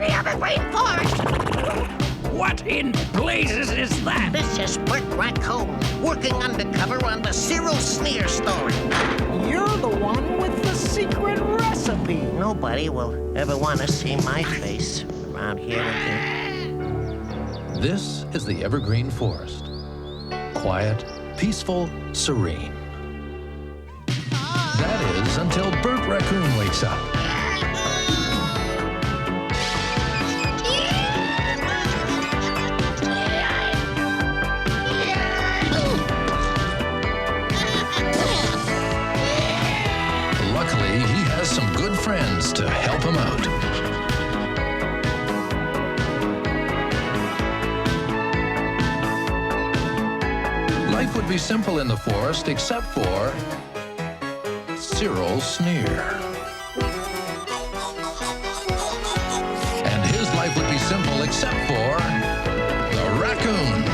the Evergreen Forest! What in blazes is that? This is Bert Raccoon, working undercover on the Cyril Sneer story. You're the one with the secret recipe. Nobody will ever want to see my face around here again. This is the Evergreen Forest. Quiet, peaceful, serene. That is until Bert Raccoon wakes up. Luckily, he has some good friends to help him out. Life would be simple in the forest except for Cyril Sneer. And his life would be simple except for the Raccoons.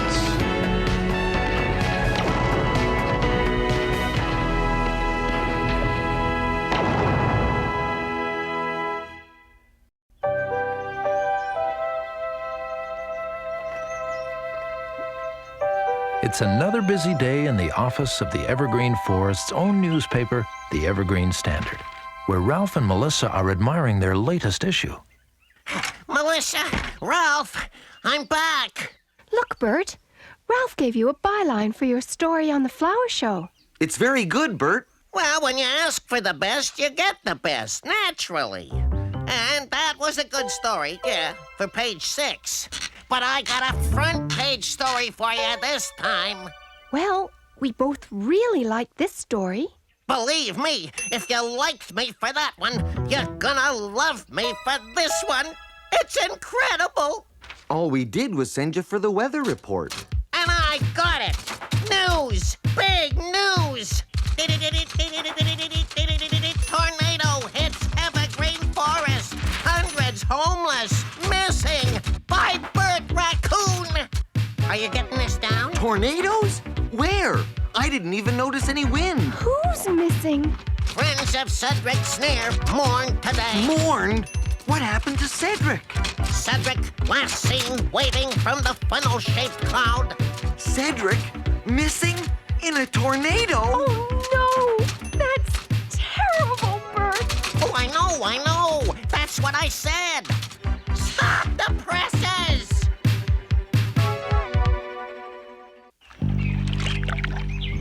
It's another busy day in the office of the Evergreen Forest's own newspaper, the Evergreen Standard, where Ralph and Melissa are admiring their latest issue. Melissa, Ralph, I'm back. Look, Bert. Ralph gave you a byline for your story on the flower show. It's very good, Bert. Well, when you ask for the best, you get the best, naturally. And that was a good story, yeah, for page 6. But I got a front page story for you this time. Well, we both really like this story. Believe me, if you liked me for that one, you're gonna love me for this one. It's incredible. All we did was send you for the weather report. And I got it. News, big news. Tornado hits Evergreen Forest. Hundreds homeless, missing by Bert Raccoon. Are you getting this down? Tornadoes? Where? I didn't even notice any wind. Who's missing? Friends of Cyril Sneer mourn today. Mourn? What happened to Cedric? Cedric, last seen waving from the funnel-shaped cloud. Cedric? Missing? In a tornado? Oh, no! That's terrible, Bert. Oh, I know. That's what I said. Stop the presses!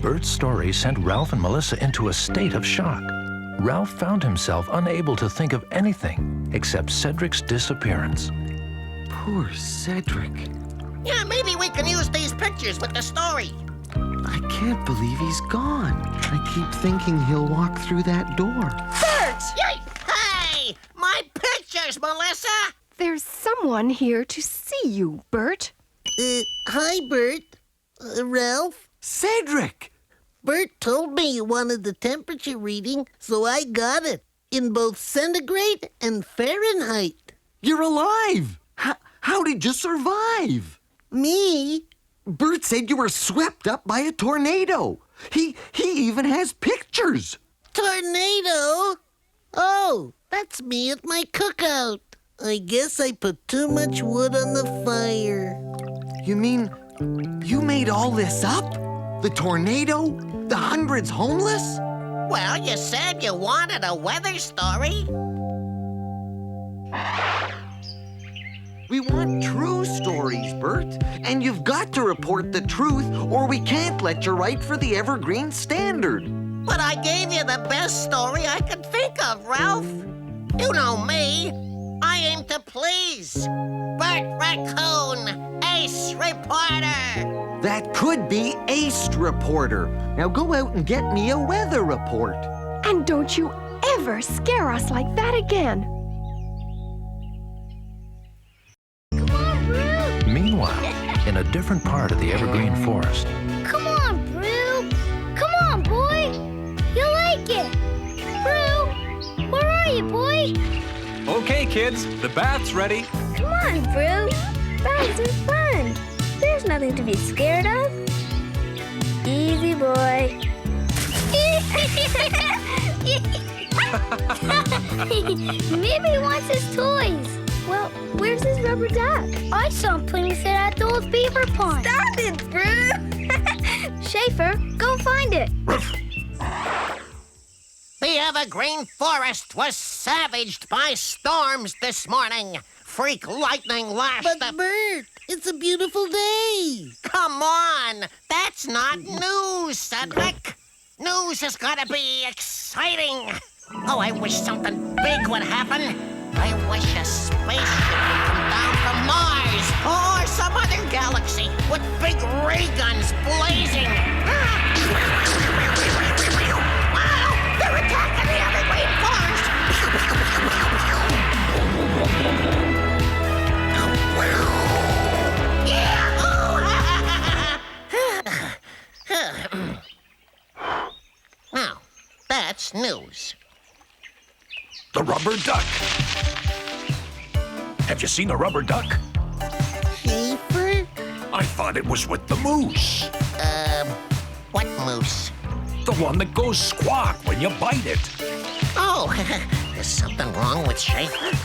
Bert's story sent Ralph and Melissa into a state of shock. Ralph found himself unable to think of anything except Cedric's disappearance. Poor Cedric. Yeah, maybe we can use these pictures with the story. I can't believe he's gone. I keep thinking he'll walk through that door. Bert! Yay! Hey! My pictures, Melissa! There's someone here to see you, Bert. Hi, Bert. Ralph? Cedric! Bert told me you wanted the temperature reading, so I got it. In both centigrade and Fahrenheit. You're alive! How did you survive? Me? Bert said you were swept up by a tornado. He even has pictures. Tornado? Oh, that's me at my cookout. I guess I put too much wood on the fire. You mean you made all this up? The tornado? The hundreds homeless? Well, you said you wanted a weather story. We want true stories, Bert. And you've got to report the truth or we can't let you write for the Evergreen Standard. But I gave you the best story I could think of, Ralph. You know me. I aim to please. Bert Raccoon, ace reporter. That could be Ace Reporter. Now go out and get me a weather report. And don't you ever scare us like that again. Meanwhile, in a different part of the Evergreen Forest, Come on, Brew. Come on, boy. You'll like it. Brew, where are you, boy? Okay, kids, the bath's ready. Come on, Brew. Baths are fun. There's nothing to be scared of. Easy, boy. Maybe he wants his toys. Well, where's this rubber duck? I saw him putting it at the old beaver pond. Stop it, Bru! Schaefer, go find it. The Evergreen Forest was savaged by storms this morning. Freak lightning lashed But the... Bert, it's a beautiful day. Come on! That's not news, Cedric! News has got to be exciting! Oh, I wish something big would happen. I wish a spaceship would come down from Mars or some other galaxy with big ray guns blazing. Wow! They're attacking the Evergreen Forest! Now, that's news. The rubber duck. Have you seen a rubber duck? Schaefer? I thought it was with the moose. What moose? The one that goes squawk when you bite it. Oh, there's something wrong with Schaefer?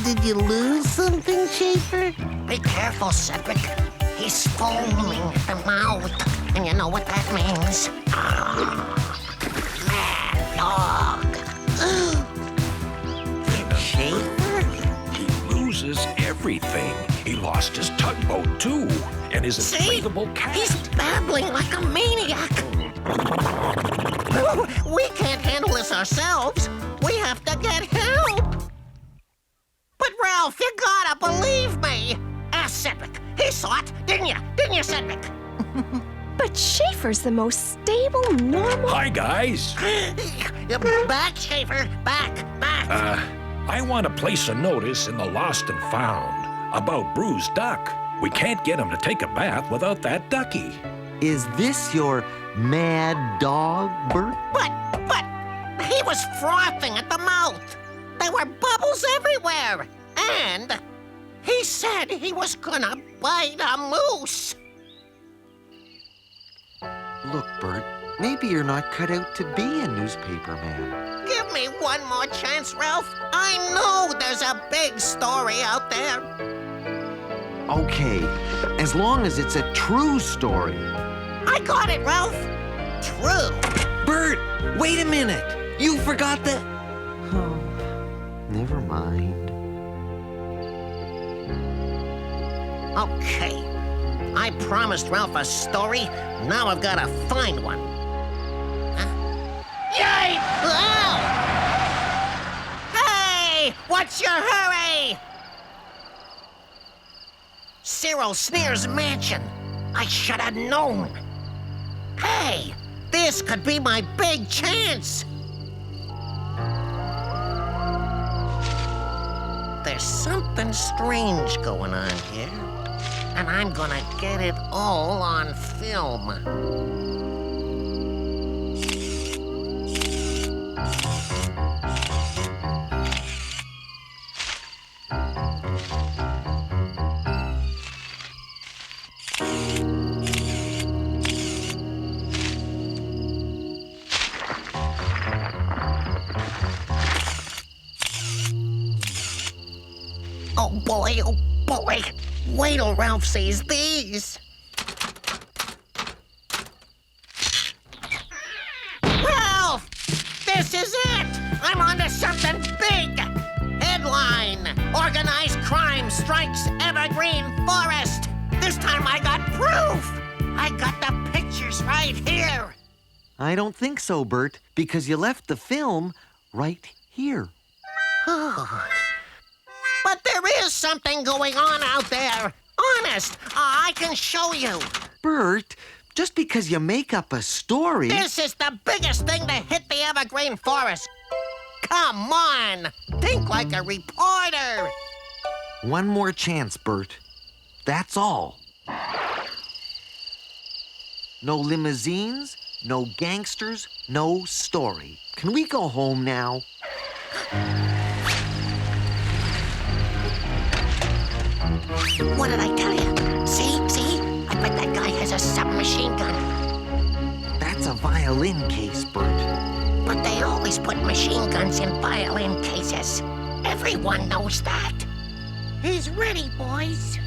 Did you lose something, Schaefer? Be careful, Cedric. He's foaming at the mouth, and you know what that means. Mad dog. Schaefer? He loses everything. He lost his tugboat, too, and his See? inflatable cat. He's babbling like a maniac. We can't handle this ourselves. We have to get help. But Ralph, you gotta believe me. Ask Cedric. He saw it, didn't you? Didn't you, Cedric? But Schaefer's the most stable, normal... Hi, guys. Back, Schaefer. Back. I want to place a notice in the Lost and Found about Bru's duck. We can't get him to take a bath without that ducky. Is this your mad dog, Bert? But he was frothing at the mouth. There were bubbles everywhere. And he said he was gonna bite a moose. Look, Bert, maybe you're not cut out to be a newspaper man. Give me one more chance, Ralph. I know there's a big story out there. Okay, as long as it's a true story. I got it, Ralph. True. Bert, wait a minute. You forgot the... Oh, never mind. Okay. I promised Ralph a story. Now I've got to find one. Yay! Oh! Hey! What's your hurry? Cyril Sneer's mansion. I should have known. Hey! This could be my big chance. There's something strange going on here. And I'm gonna get it all on film. Oh boy. Wait till Ralph sees these. Ralph! This is it! I'm onto something big! Headline: Organized crime strikes Evergreen Forest. This time I got proof! I got the pictures right here. I don't think so, Bert, because you left the film right here. But there is something going on out there. Honest, I can show you. Bert, just because you make up a story... This is the biggest thing to hit the Evergreen Forest. Come on, think like a reporter. One more chance, Bert. That's all. No limousines, no gangsters, no story. Can we go home now? What did I tell you? See? I bet that guy has a submachine gun. That's a violin case, Bert. But they always put machine guns in violin cases. Everyone knows that. He's ready, boys.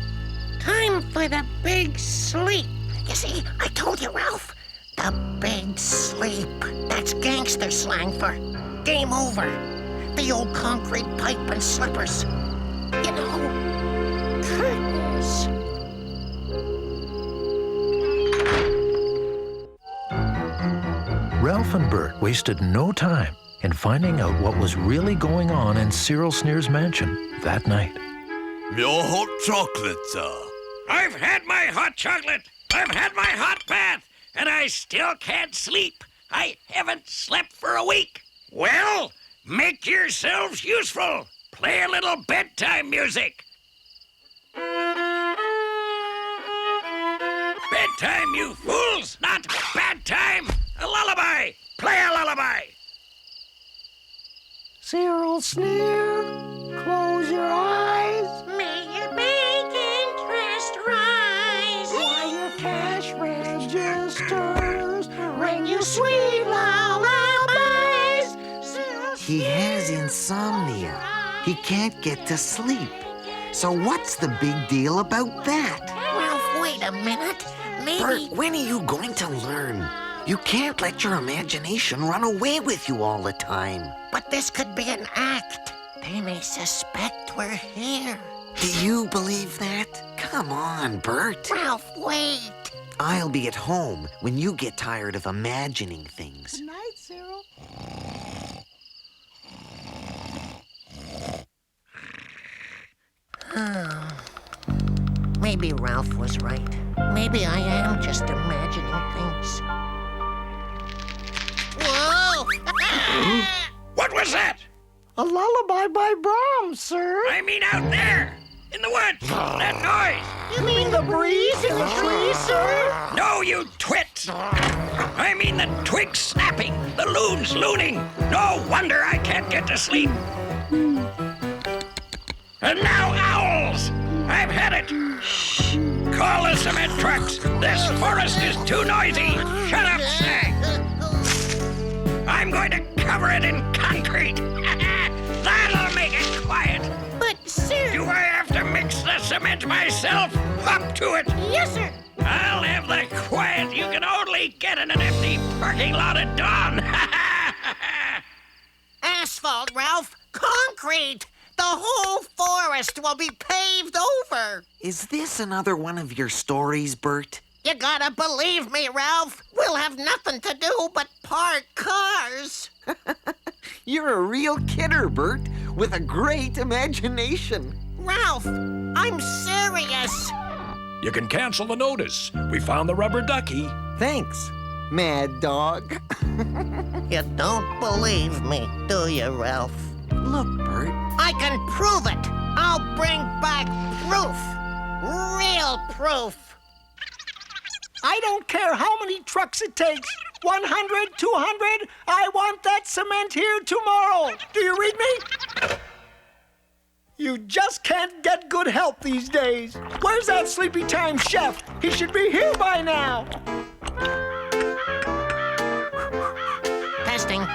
Time for the big sleep. You see, I told you, Ralph. The big sleep. That's gangster slang for game over. The old concrete pipe and slippers. You know, curtains. Ralph and Bert wasted no time in finding out what was really going on in Cyril Sneer's mansion that night. Your hot chocolate, sir. I've had my hot chocolate. I've had my hot bath. And I still can't sleep. I haven't slept for a week. Well, make yourselves useful. Play a little bedtime music. Bedtime, you fools, not bad time. A lullaby. Play a lullaby. Cyril Sneer, close your eyes. May your big interest rise. While your cash registers ring you sweet lullabies. He has insomnia. He can't get to sleep. So what's the big deal about that? Ralph, wait a minute. Maybe... Bert, when are you going to learn? You can't let your imagination run away with you all the time. But this could be an act. They may suspect we're here. Do you believe that? Come on, Bert. Ralph, wait. I'll be at home when you get tired of imagining things. Good night, Cyril. Maybe Ralph was right. Maybe I am just imagining things. Whoa! What was that? A lullaby by Brahms, sir. I mean out there, in the woods. That noise. You mean the breeze in the trees, sir? No, you twit! I mean the twigs snapping, the loons looning. No wonder I can't get to sleep. And now owls! I've had it! Shh! Call the cement trucks! This forest is too noisy! Shut up, Snag! I'm going to cover it in concrete! That'll make it quiet! But, sir... Do I have to mix the cement myself? Up to it! Yes, sir. I'll have the quiet you can only get in an empty parking lot at dawn! Asphalt, Ralph! Concrete! The whole forest will be paved over! Is this another one of your stories, Bert? You gotta believe me, Ralph! We'll have nothing to do but park cars! You're a real kidder, Bert, with a great imagination. Ralph, I'm serious! You can cancel the notice. We found the rubber ducky. Thanks, Mad Dog. You don't believe me, do you, Ralph? Look, Bert. I can prove it! I'll bring back proof! Real proof! I don't care how many trucks it takes. 100, 200, I want that cement here tomorrow. Do you read me? You just can't get good help these days. Where's that sleepy time chef? He should be here by now. Testing.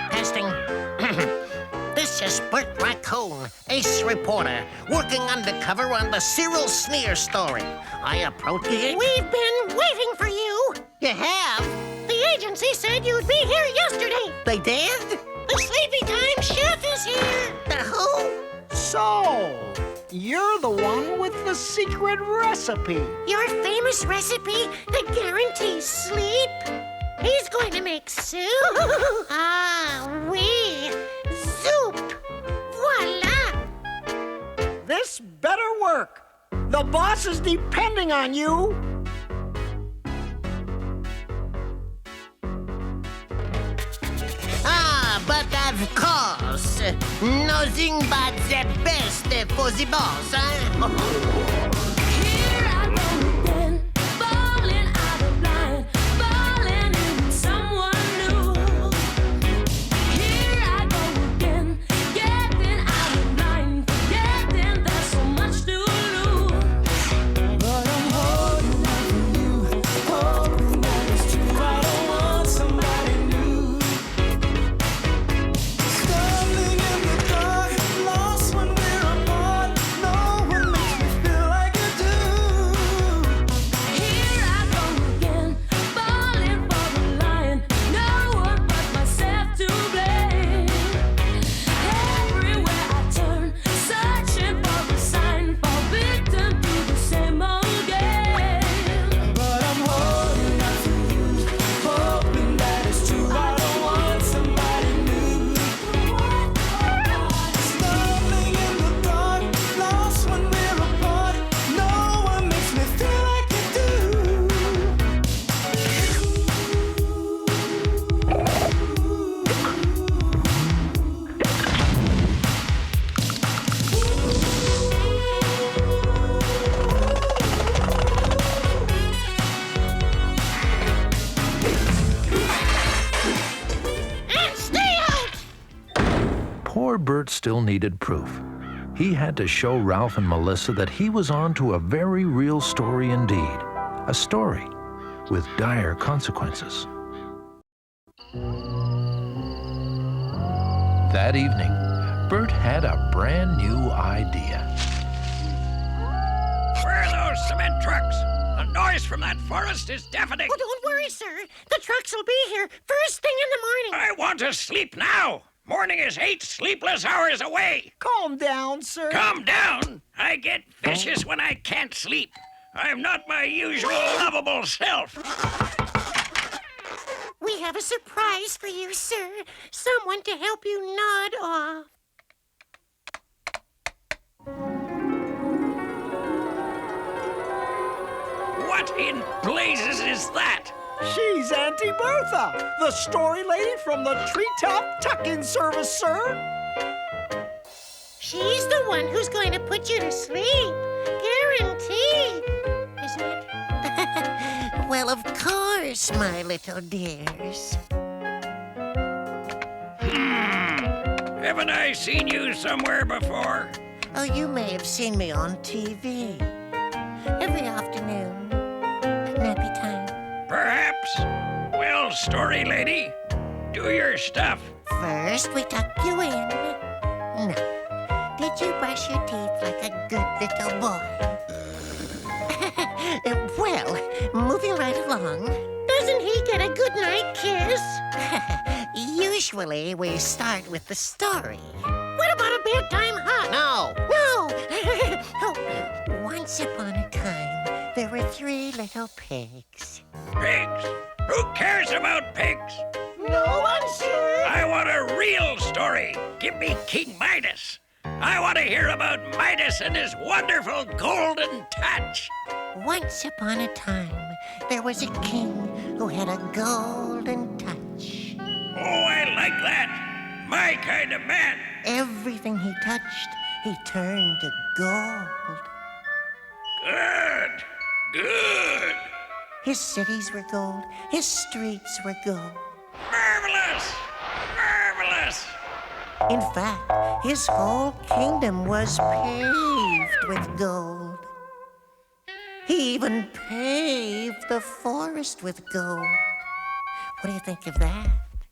This is Bert Raccoon, ace reporter, working undercover on the Cyril Sneer story. I approach... We've been waiting for you. You have? The agency said you'd be here yesterday. They did? The sleepy time chef is here. The who? So, you're the one with the secret recipe. Your famous recipe that guarantees sleep? He's going to make soup. Oui. Soup. Voila. This better work. The boss is depending on you. But of course, nothing but the best for the boss, huh? Here I go again, falling out of line, falling in someone new. Here I go again, getting out of line, forgetting there's so much to lose. But I'm holding out for you, hoping that it's true. I don't want somebody new. Standing in the dark, lost when poor Bert still needed proof. He had to show Ralph and Melissa that he was on to a very real story indeed. A story with dire consequences. That evening, Bert had a brand new idea. Where are those cement trucks? The noise from that forest is deafening. Oh, don't worry, sir. The trucks will be here first thing in the morning. I want to sleep now. Morning is 8 sleepless hours away. Calm down, sir. Calm down. I get vicious when I can't sleep. I'm not my usual lovable self. We have a surprise for you, sir. Someone to help you nod off. What in blazes is that? She's Auntie Bertha, the story lady from the Treetop Tuck-In Service, sir. She's the one who's going to put you to sleep. Guaranteed. Isn't it? Well, of course, my little dears. Haven't I seen you somewhere before? Oh, you may have seen me on TV. Every afternoon. At nappy time. Perhaps. Well, story lady, do your stuff. First, we tuck you in. Now, did you brush your teeth like a good little boy? Well, moving right along, doesn't he get a good night kiss? Usually, we start with the story. What about a bedtime hug? No. Oh, once upon a time, there were 3 little pigs. Pigs? Who cares about pigs? No one, sir. I want a real story. Give me King Midas. I want to hear about Midas and his wonderful golden touch. Once upon a time, there was a king who had a golden touch. Oh, I like that. My kind of man. Everything he touched, he turned to gold. Good. Good. His cities were gold. His streets were gold. Marvelous. Marvelous. In fact, his whole kingdom was paved with gold. He even paved the forest with gold. What do you think of that?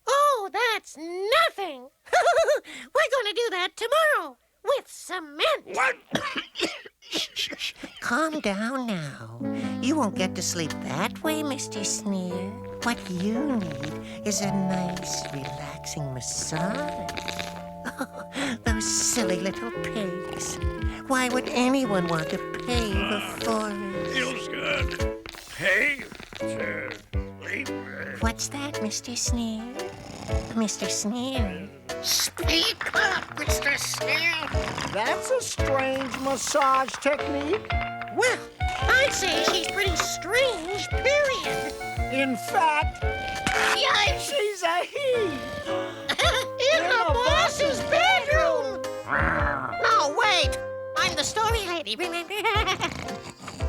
Oh, that's nothing. We're going to do that tomorrow with cement. What? Calm down now. You won't get to sleep that way, Mr. Sneer. What you need is a nice, relaxing massage. Those silly little pigs. Why would anyone want to pave a forest? Feels good. Hey, sleep. What's that, Mr. Sneer? Mr. Sneer. Speak up, Mr. Sneer. That's a strange massage technique. Well, I'd say she's pretty strange, period. In fact, she's a he. In the boss's bedroom! No, wait! I'm the story lady, remember?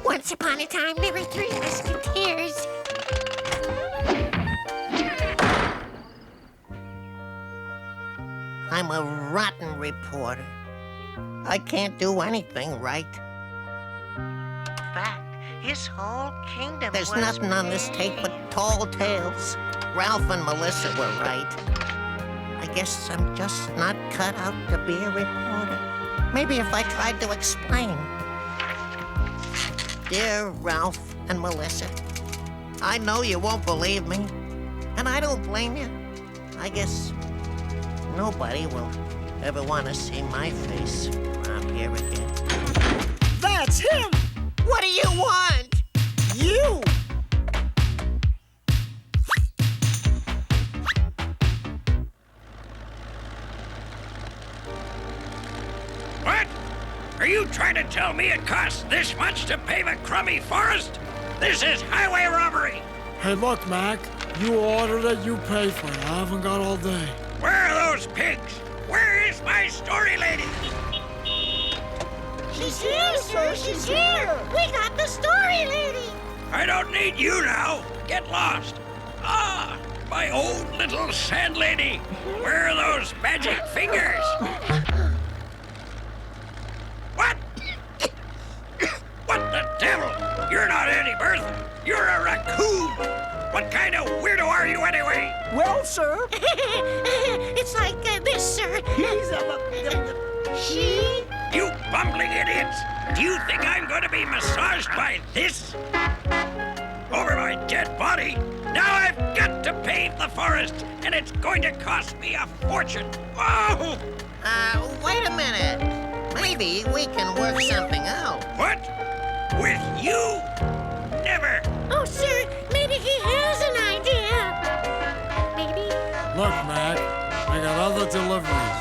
Once upon a time, there were 3 musketeers. I'm a rotten reporter. I can't do anything right. In fact, his whole kingdom There's nothing on this tape but tall tales. Ralph and Melissa were right. I guess I'm just not cut out to be a reporter. Maybe if I tried to explain. Dear Ralph and Melissa, I know you won't believe me, and I don't blame you. I guess nobody will ever want to see my face around here again. That's him! What do you want? You! What? Are you trying to tell me it costs this much to pave a crummy forest? This is highway robbery. Hey, look, Mac. You ordered it, you pay for it. I haven't got all day. Where are those pigs? Where is my story lady? She's here, sir. She's here. We got the story lady. I don't need you now. Get lost. Ah, my own little sand lady. Where are those magic fingers? What? What the devil? You're not Annie Berth. You're a raccoon. What kind of weirdo are you anyway? Well, sir, It's like this, sir. he's She? You bumbling idiots! Do you think I'm going to be massaged by this? Over my dead body? Now I've got to pave the forest, and it's going to cost me a fortune. Oh! Wait a minute. Maybe we can work something out. What? With you? Never! Oh, sir, maybe he has an idea. Maybe. Look, Mac, I got other deliveries.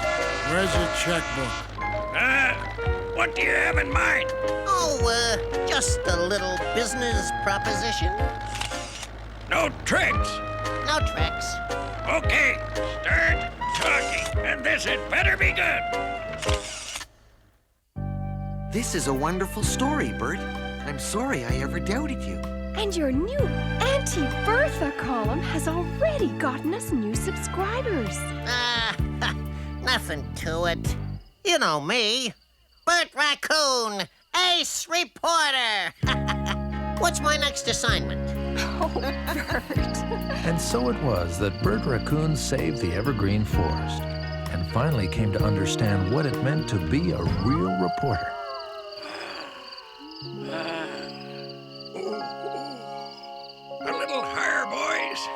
Where's your checkbook? What do you have in mind? Oh, just a little business proposition. No tricks. No tricks. Okay, start talking, and this had better be good. This is a wonderful story, Bert. I'm sorry I ever doubted you. And your new Auntie Bertha column has already gotten us new subscribers. Nothing to it. You know me. Bert Raccoon, ace reporter. What's my next assignment? Oh, Bert. And so it was that Bert Raccoon saved the Evergreen Forest and finally came to understand what it meant to be a real reporter. A little higher, boys.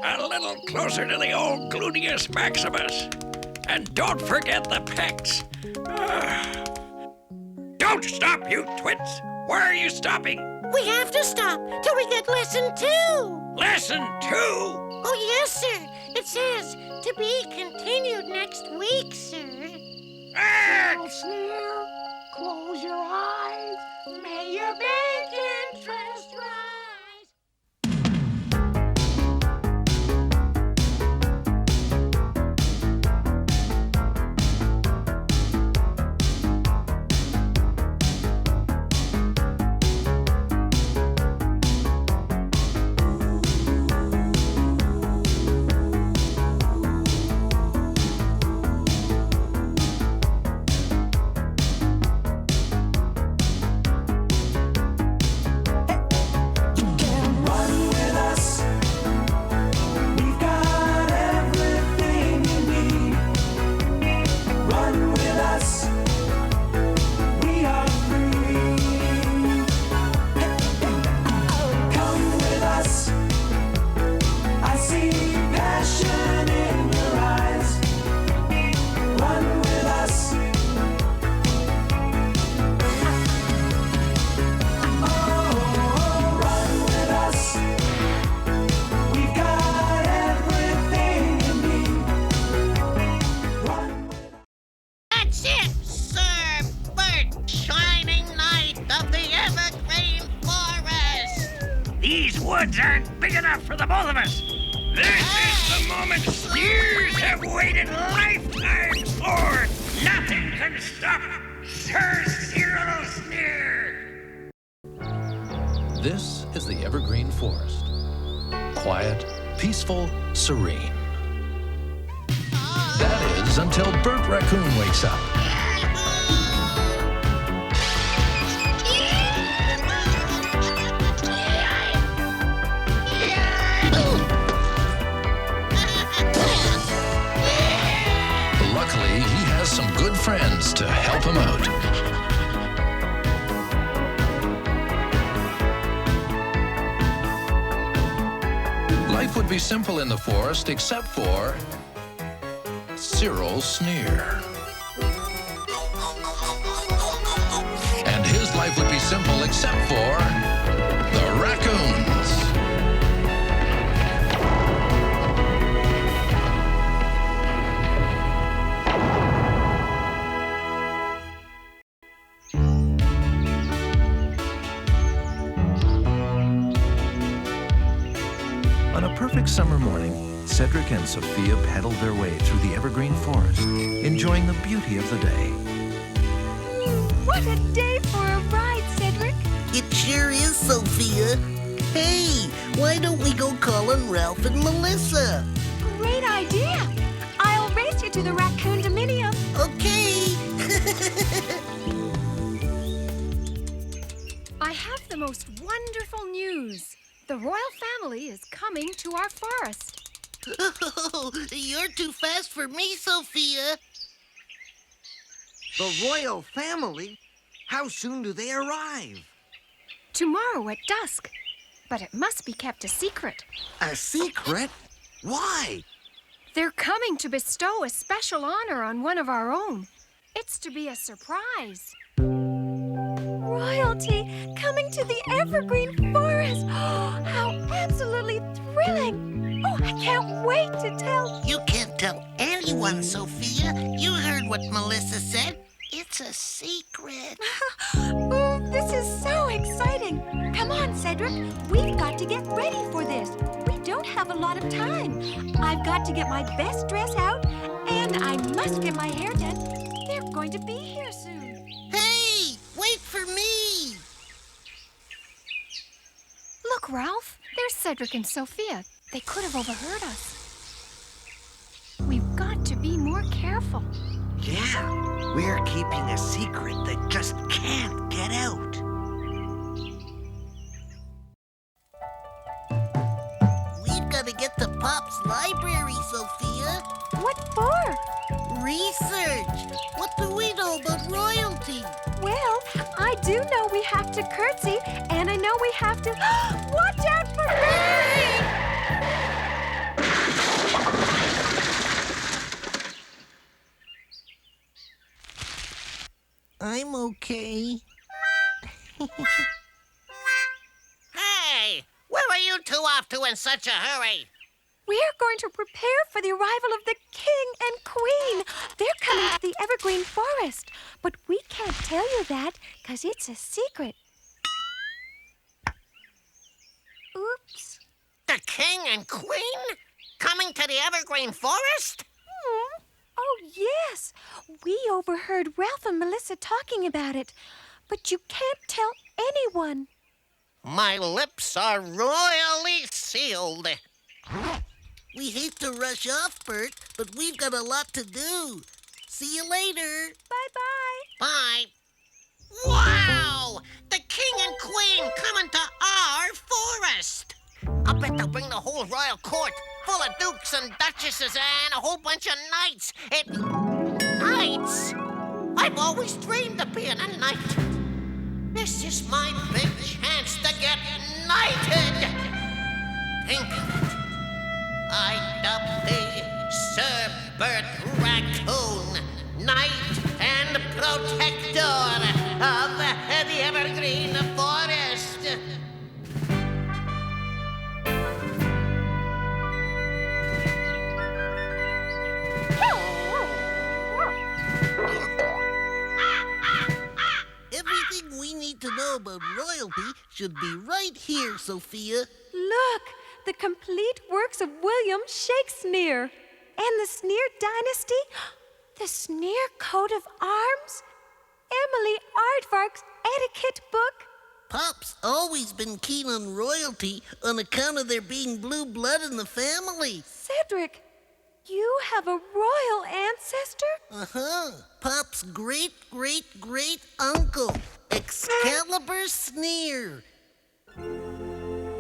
A little closer to the old gluteus maximus. And don't forget the pecs. Don't stop, you twits! Where are you stopping? We have to stop till we get lesson 2. Lesson 2? Oh, yes, sir. It says to be continued next week, sir. Ah! Sneer, close your eyes. May your bank interest rise. That's it, Sir Bert, shining knight of the Evergreen Forest. These woods aren't big enough for the both of us. This is the moment years have waited lifetimes for. Nothing can stop Sir Cyril Sneer. This is the Evergreen Forest. Quiet, peaceful, serene. That is until Bert Raccoon wakes up. Luckily, he has some good friends to help him out. Life would be simple in the forest except for Cyril Sneer. And his life would be simple except for the Raccoons. On a perfect summer morning, Cedric and Sophia pedaled their way through the Evergreen Forest, enjoying the beauty of the day. What a day for a ride, Cedric. It sure is, Sophia. Hey, why don't we go call on Ralph and Melissa? Great idea. I'll race you to the Raccoon Dominium. Okay. I have the most wonderful news. The royal family is coming to our forest. Oh, you're too fast for me, Sophia. The royal family? How soon do they arrive? Tomorrow at dusk. But it must be kept a secret. A secret? Why? They're coming to bestow a special honor on one of our own. It's to be a surprise. Royalty coming to the Evergreen Forest. How absolutely thrilling. Oh, I can't wait to tell. You can't tell anyone, Sophia. You heard what Melissa said. It's a secret. Oh, this is so exciting. Come on, Cedric. We've got to get ready for this. We don't have a lot of time. I've got to get my best dress out, and I must get my hair done. They're going to be here soon. Hey, wait for me. Look, Ralph. There's Cedric and Sophia. They could have overheard us. We've got to be more careful. Yeah, we're keeping a secret that just can't get out. We've got to get to Pop's library, Sophia. What for? Research. What do we know about royalty? Well, I do know we have to curtsy, and I know we have to... Watch out for me! I'm okay. Hey, where are you two off to in such a hurry? We're going to prepare for the arrival of the king and queen. They're coming to the Evergreen Forest. But we can't tell you that because it's a secret. Oops. The king and queen? Coming to the Evergreen Forest? Oh, yes. We overheard Ralph and Melissa talking about it. But you can't tell anyone. My lips are royally sealed. We hate to rush off, Bert, but we've got a lot to do. See you later. Bye-bye. Bye. Wow! The king and queen coming to our forest. I bet they'll bring the whole royal court full of dukes and duchesses and a whole bunch of knights. Knights? I've always dreamed of being a knight. This is my big chance to get knighted. Think of it. I dub thee Sir Bert Raccoon, knight and protector of the Evergreen Forest. Everything we need to know about royalty should be right here, Sophia. Look, the complete works of William Shakespeare. And the Sneer dynasty, the Sneer coat of arms, Emily Aardvark's etiquette book. Pop's always been keen on royalty on account of there being blue blood in the family. Cedric, you have a royal ancestor? Uh-huh. Pop's great-great-great-uncle, Excalibur Sneer.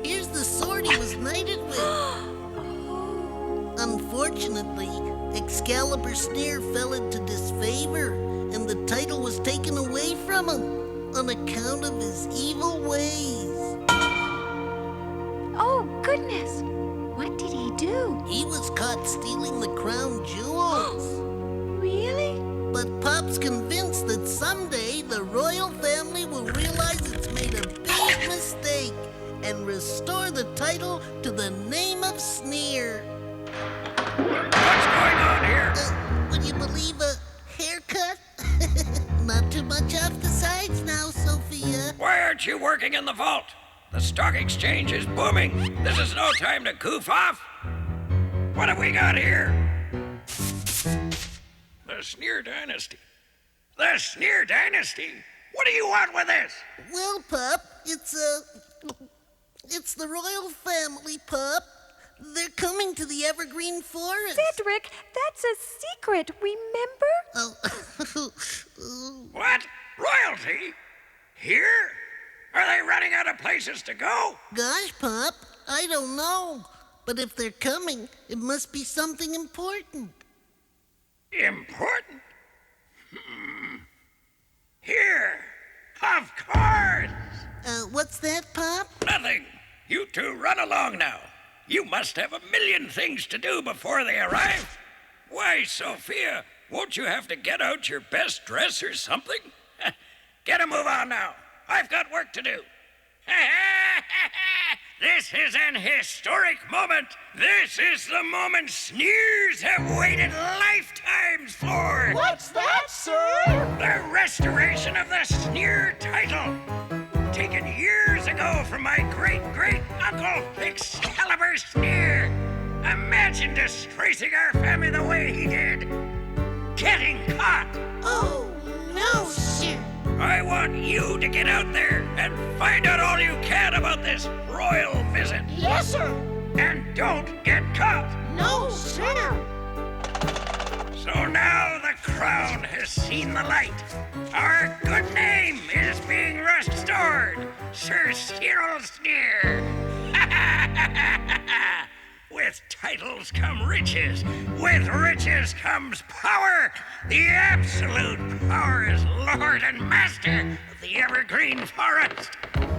Here's the sword he was knighted with. Unfortunately, Excalibur Sneer fell into disfavor, and the title was taken away from him on account of his evil ways. Oh, goodness. What did he do? He was caught stealing the crown jewels. Really? But Pop's convinced that someday the royal family will realize it's made a big mistake and restore the title to the name of Sneer. What's going on here? Would you believe a haircut? Not too much off the sides now, Sophia. Why aren't you working in the vault? The stock exchange is booming. This is no time to goof off. What have we got here? The Sneer dynasty. The Sneer dynasty? What do you want with this? Well, Pop, It's the royal family, Pup. They're coming to the Evergreen Forest. Cedric, that's a secret, remember? Oh. What? Royalty? Here? Are they running out of places to go? Gosh, Pup, I don't know. But if they're coming, it must be something important. Important? Here. Of course. What's that, Pop? Nothing. You two run along now. You must have a million things to do before they arrive. Why, Sophia, won't you have to get out your best dress or something? Get a move on now. I've got work to do. This is an historic moment. This is the moment Sneers have waited lifetimes for. What's that, sir? The restoration of the Sneer title. Taken years ago from my great-great-uncle, Excalibur Sneer. Imagine disgracing our family the way he did. Getting caught. Oh, no, sir. I want you to get out there and find out all you can about this royal visit. Yes, sir. And don't get caught. No, sir. So now the crown has seen the light. Our good name is being restored. Sir Cyril Sneer. With titles come riches. With riches comes power. The absolute power is Lord and Master of the Evergreen Forest.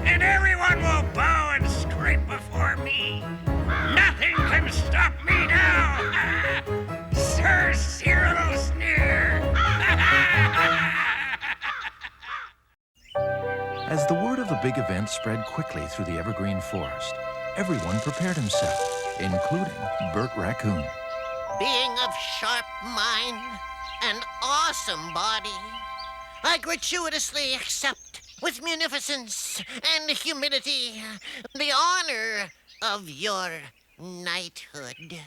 And everyone will bow and scrape before me. Nothing can stop me now. Sir Cyril Sneer. As the word of the big event spread quickly through the Evergreen Forest, everyone prepared himself, including Bert Raccoon. Being of sharp mind and awesome body, I gratuitously accept with munificence and humility the honor of your knighthood.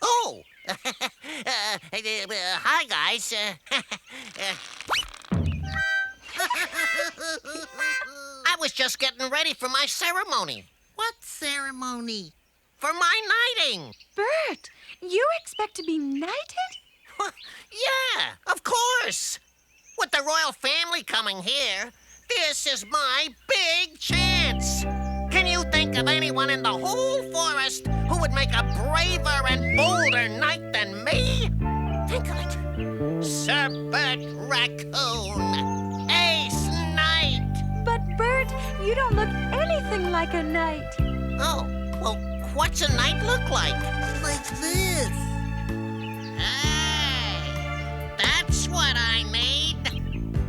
Oh, hi guys. I was just getting ready for my ceremony. What ceremony? For my knighting. Bert, you expect to be knighted? Yeah, of course. With the royal family coming here, this is my big chance. Can you think of anyone in the whole forest who would make a braver and bolder knight than me? Think of it. Sir Bert Raccoon, ace knight. But Bert, you don't look anything like a knight. Oh, well, what's a knight look like? Like this. Hey, that's what I made.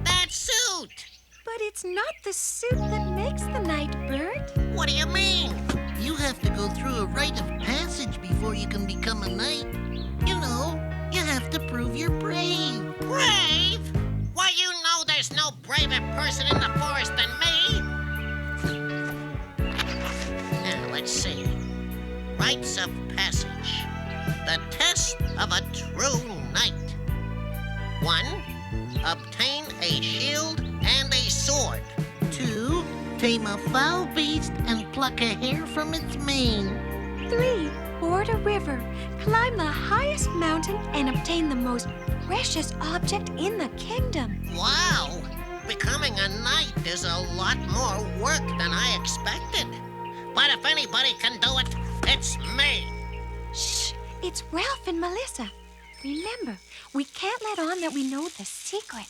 That suit. But it's not the suit that makes the knight, Bert. What do you mean? You have to go through a rite of passage before you can become a knight. You know, you have to prove you're brave. Brave? Why, you know there's no braver person in the forest than me. Now, let's see. Rites of passage. The test of a true knight. 1. Obtain a shield and a sword. 2. Tame a foul beast and pluck a hair from its mane. 3. Board a river, climb the highest mountain, and obtain the most precious object in the kingdom. Wow! Becoming a knight is a lot more work than I expected. But if anybody can do it, it's me. Shh! It's Ralph and Melissa. Remember, we can't let on that we know the secret.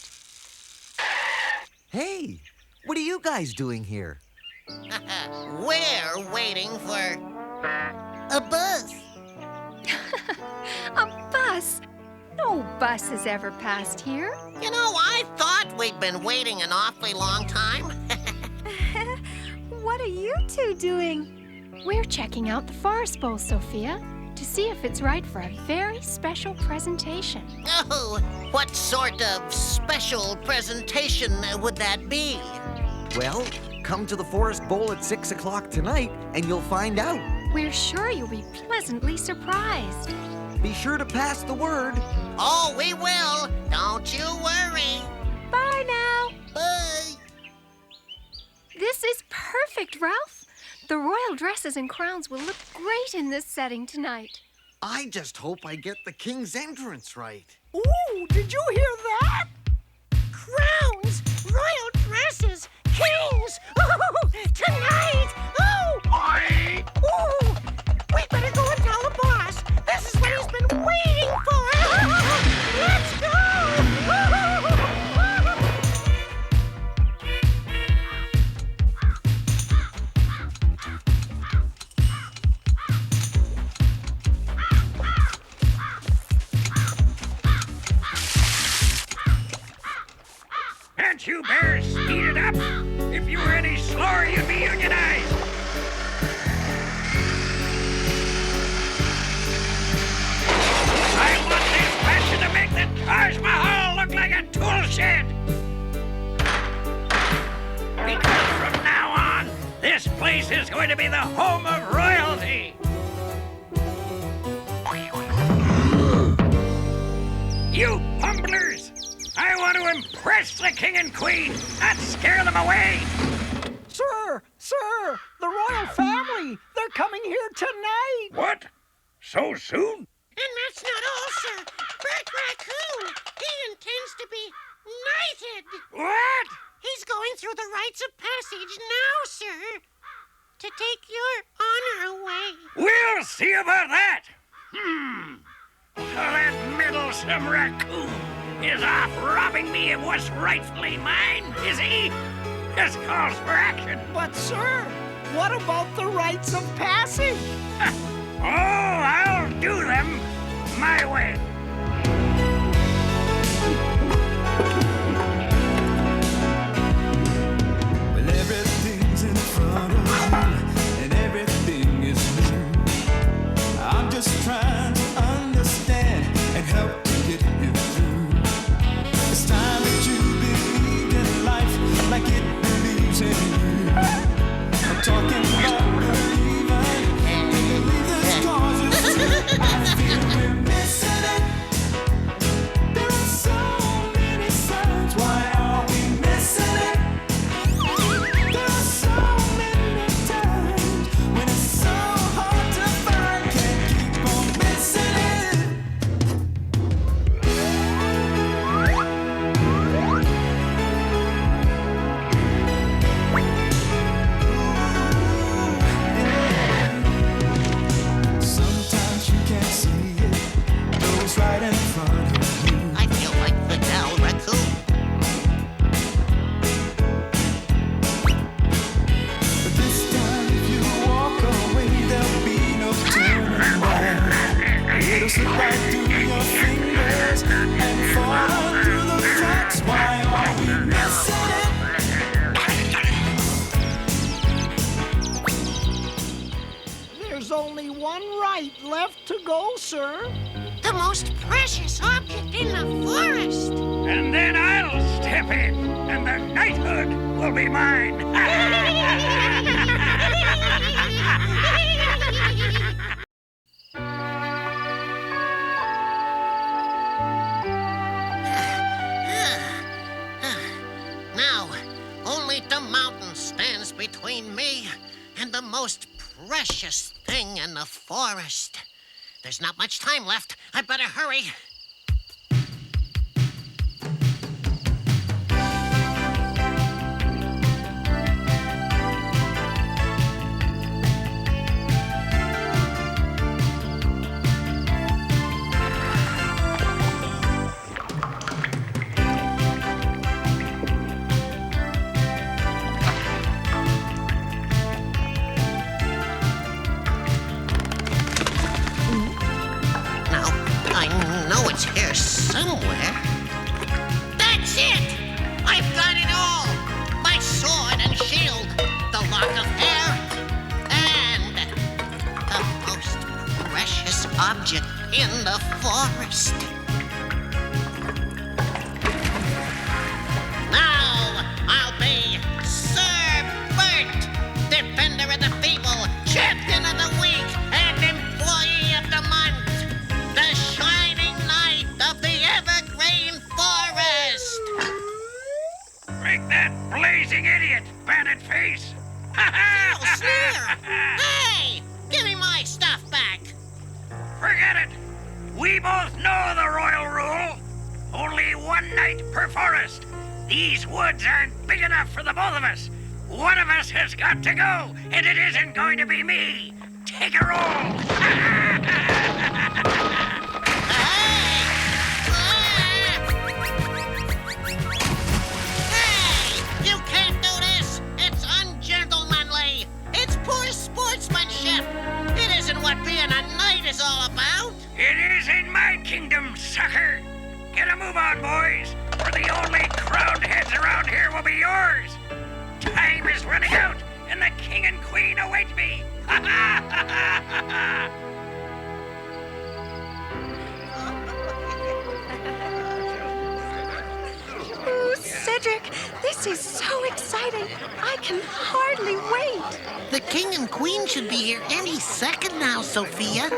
Hey, what are you guys doing here? We're waiting for A bus. A bus? No bus has ever passed here. You know, I thought we'd been waiting an awfully long time. What are you two doing? We're checking out the forest bowl, Sophia, to see if it's right for a very special presentation. Oh, what sort of special presentation would that be? Well, come to the Forest Bowl at 6 o'clock tonight and you'll find out. We're sure you'll be pleasantly surprised. Be sure to pass the word. Oh, we will. Don't you worry. Bye now. Bye. This is perfect, Ralph. The royal dresses and crowns will look great in this setting tonight. I just hope I get the king's entrance right. Ooh, did you hear that? Crowns, royal dresses, kings! Oh, tonight! Oh! Ooh! We better go and tell the boss. This is what he's been waiting for. Let's go! Can't you bears speed it up? If you were any slower, you'd be unionized. I want this fashion to make the Taj Mahal look like a tool shed. Because from now on, this place is going to be the home of royalty. You bumblers! I want to impress the king and queen, not scare them away. Sir, the royal family, they're coming here tonight. What? So soon? And that's not all, sir. Bert Raccoon, he intends to be knighted. What? He's going through the rites of passage now, sir, to take your honor away. We'll see about that. So that meddlesome raccoon is off robbing me of what's rightfully mine, is he? This calls for action. But, sir, what about the rites of passage? Oh, I'll do them my way. Well, everything's in front of you, and everything is new. I'm just trying to understand and help to get you through. It's time that you believed in life like it believes in you. I'm talking about believing this cause is true. I feel we're missing it. There are so many signs. Why are we missing it? There are so many times when it's so hard to find. Can't keep on missing it. Sometimes you can't see it, though it's right in front of you. I feel like Fidel Raccoon. But this time if you walk away, there'll be no turning back. It'll slip right through your fingers and fall through the cracks. Why are we missing it? There's only one rite left to go, sir. The most precious object in the forest. And then I'll step in, and the knighthood will be mine. Now, only the mountain stands between me and the most precious thing in the forest. There's not much time left. I better hurry. It's here somewhere. That's it! I've got it all! My sword and shield, the lock of hair, and the most precious object in the forest. Now I'll be Sir Bert, defender of the feeble, champion of the weak, and employee of the month. The shining knight of the Evergreen Forest! Break that blazing idiot! bandit face. Cyril Sneer! Hey! Give me my stuff back! Forget it. We both know the royal rule. Only one night per forest. These woods aren't big enough for the both of us. One of us has got to go, and it isn't going to be me. Take a roll. Hey! You can't do this! It's ungentlemanly! It's poor sportsmanship! It isn't what being a knight is all about! It is in my kingdom, sucker. Get a move on, boys, or the only crowned heads around here will be yours. Time is running out, and the king and queen await me. Oh, Cedric, this is so exciting. I can hardly wait. The king and queen should be here any second now, Sophia.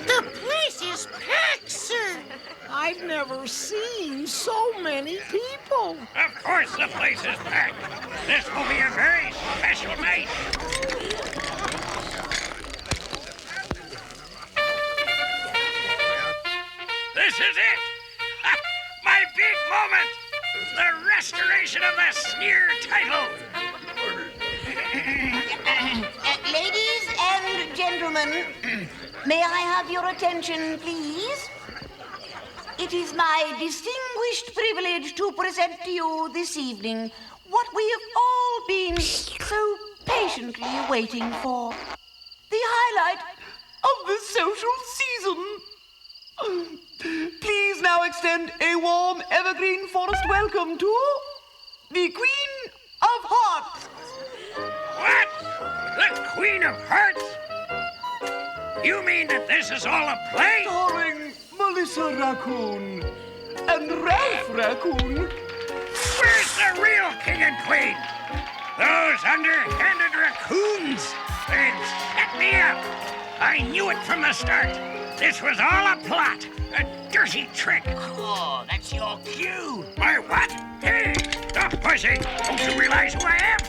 The place is packed, sir! I've never seen so many people. Of course the place is packed. This will be a very special night. This is it! My big moment! The restoration of the Sneer title! Ladies and gentlemen, may I have your attention, please? It is my distinguished privilege to present to you this evening what we have all been so patiently waiting for. The highlight of the social season. Please now extend a warm Evergreen Forest welcome to the Queen of Hearts. What? The Queen of Hearts? You mean that this is all a play? Starring Melissa Raccoon and Ralph Raccoon. Where's the real king and queen? Those underhanded raccoons. They've set me up. I knew it from the start. This was all a plot, a dirty trick. Oh, that's your cue! My what? Hey, stop pushing. Don't you realize who I am?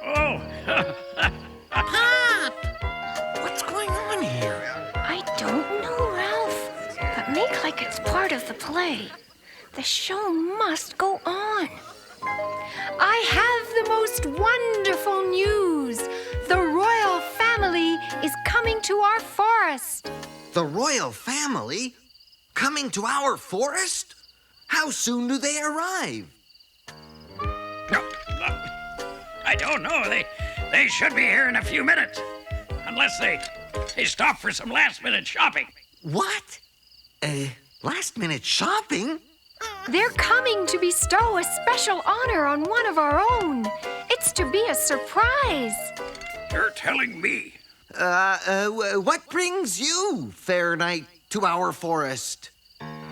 Oh. Pop! What's going on here? I don't know, Ralph. But make like it's part of the play. The show must go on. I have the most wonderful news. The royal family is coming to our forest. The royal family? Coming to our forest? How soon do they arrive? No, I don't know. They should be here in a few minutes. Unless they stop for some last-minute shopping. What? Last-minute shopping? They're coming to bestow a special honor on one of our own. It's to be a surprise. You're telling me? What brings you, fair knight, to our forest?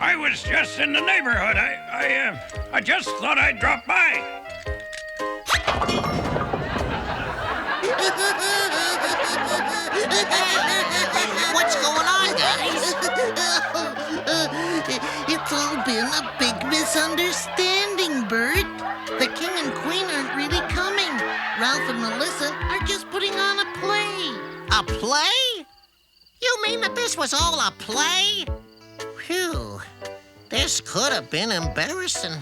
I was just in the neighborhood. I just thought I'd drop by. What's going on, guys? It's all been a big misunderstanding, Bert. The king and queen aren't really coming. Ralph and Melissa are just putting on a play. A play? You mean that this was all a play? Phew. This could have been embarrassing.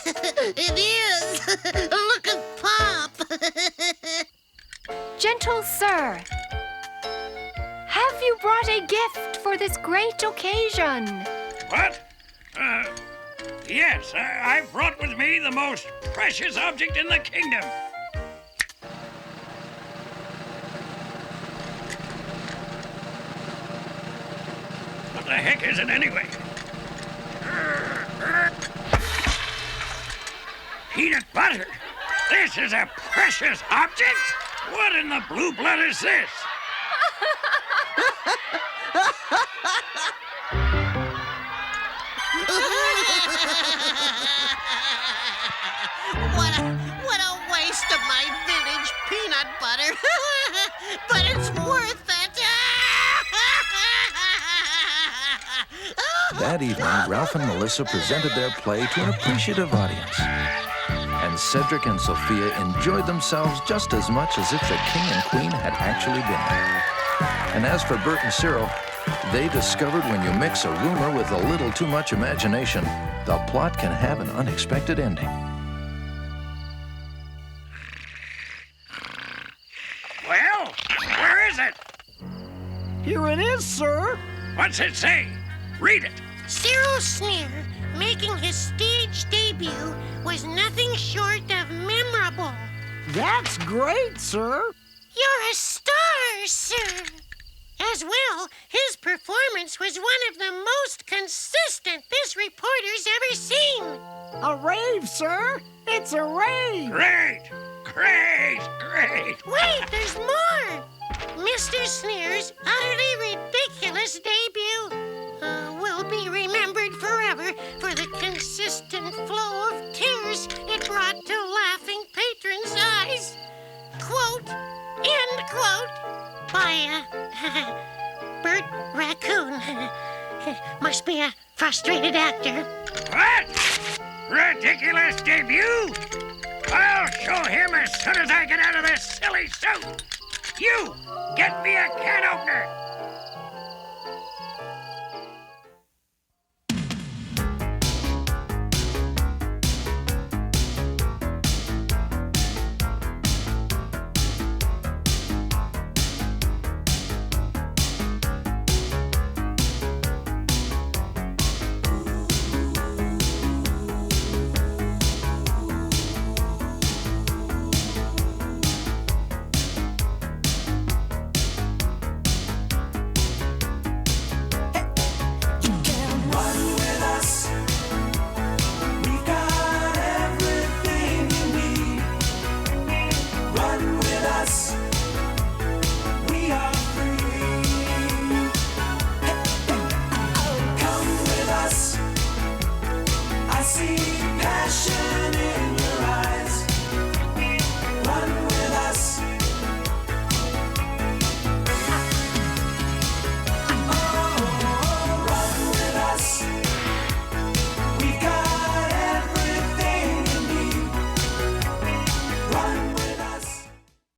It is. Look at Pop. Gentle sir, have you brought a gift for this great occasion? What? Yes, I've brought with me the most precious object in the kingdom. What the heck is it anyway? Peanut butter? This is a precious object? What in the blue blood is this? What a waste of my vintage peanut butter. But it's worth it. That evening, Ralph and Melissa presented their play to an appreciative audience. And Cedric and Sophia enjoyed themselves just as much as if the king and queen had actually been there. And as for Bert and Cyril, they discovered when you mix a rumor with a little too much imagination, the plot can have an unexpected ending. Well, where is it? Here it is, sir. What's it say? Read it. Cyril Sneer, making his stage debut, was nothing short of memorable. That's great, sir. You're a star, sir. As well, his performance was one of the most consistent this reporter's ever seen. A rave, sir. It's a rave. Great! Great! Great! Wait, there's more. Mr. Sneer's utterly ridiculous debut will be remembered forever for the consistent flow of tears it brought to laughing patrons' eyes. Quote, end quote, by Bert Raccoon. Must be a frustrated actor. What? Ridiculous debut? I'll show him as soon as I get out of this silly suit. You, get me a can opener.